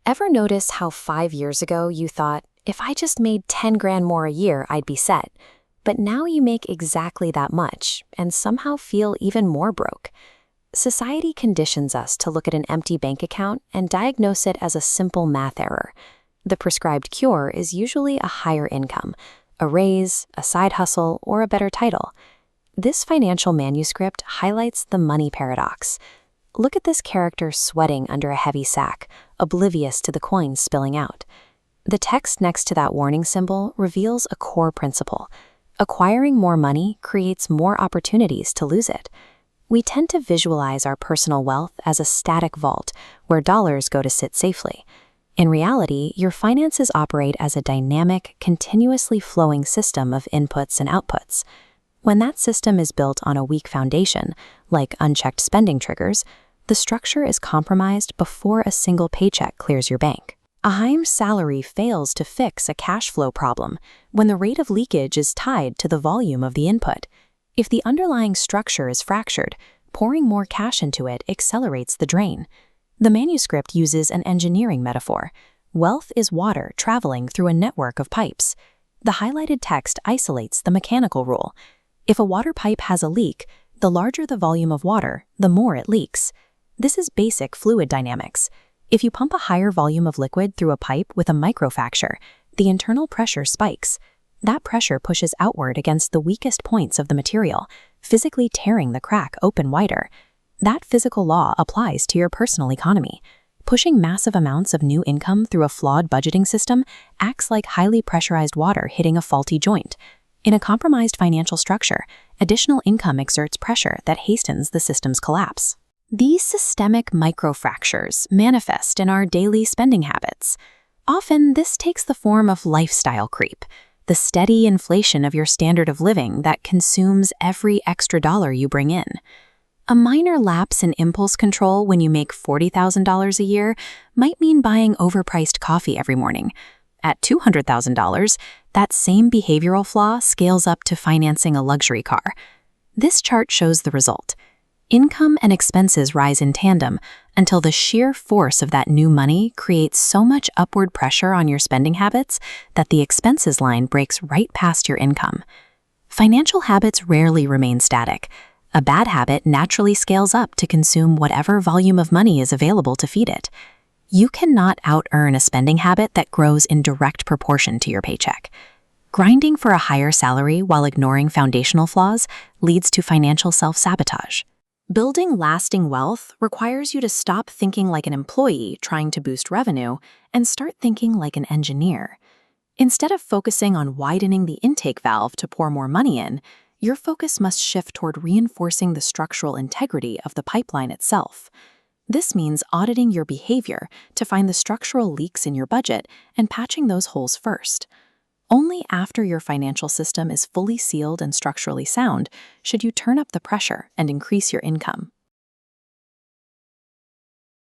Ever notice how 5 years ago you thought, if I just made 10 grand more a year, I'd be set? But now you make exactly that much and somehow feel even more broke. Society conditions us to look at an empty bank account and diagnose it as a simple math error. The prescribed cure is usually a higher income, a raise, a side hustle, or a better title. This financial manuscript highlights the money paradox. Look at this character sweating under a heavy sack, oblivious to the coins spilling out. The text next to that warning symbol reveals a core principle. Acquiring more money creates more opportunities to lose it. We tend to visualize our personal wealth as a static vault where dollars go to sit safely. In reality, your finances operate as a dynamic, continuously flowing system of inputs and outputs. When that system is built on a weak foundation, like unchecked spending triggers, the structure is compromised before a single paycheck clears your bank. A high salary fails to fix a cash flow problem when the rate of leakage is tied to the volume of the input. If the underlying structure is fractured, pouring more cash into it accelerates the drain. The manuscript uses an engineering metaphor. Wealth is water traveling through a network of pipes. The highlighted text isolates the mechanical rule. If a water pipe has a leak, the larger the volume of water, the more it leaks. This is basic fluid dynamics. If you pump a higher volume of liquid through a pipe with a microfracture, the internal pressure spikes. That pressure pushes outward against the weakest points of the material, physically tearing the crack open wider. That physical law applies to your personal economy. Pushing massive amounts of new income through a flawed budgeting system acts like highly pressurized water hitting a faulty joint. In a compromised financial structure, additional income exerts pressure that hastens the system's collapse. These systemic microfractures manifest in our daily spending habits. Often, this takes the form of lifestyle creep, the steady inflation of your standard of living that consumes every extra dollar you bring in. A minor lapse in impulse control when you make $40,000 a year might mean buying overpriced coffee every morning. At $200,000, that same behavioral flaw scales up to financing a luxury car. This chart shows the result. Income and expenses rise in tandem until the sheer force of that new money creates so much upward pressure on your spending habits that the expenses line breaks right past your income. Financial habits rarely remain static. A bad habit naturally scales up to consume whatever volume of money is available to feed it. You cannot out-earn a spending habit that grows in direct proportion to your paycheck. Grinding for a higher salary while ignoring foundational flaws leads to financial self-sabotage. Building lasting wealth requires you to stop thinking like an employee trying to boost revenue and start thinking like an engineer. Instead of focusing on widening the intake valve to pour more money in, your focus must shift toward reinforcing the structural integrity of the pipeline itself. This means auditing your behavior to find the structural leaks in your budget and patching those holes first. Only after your financial system is fully sealed and structurally sound should you turn up the pressure and increase your income.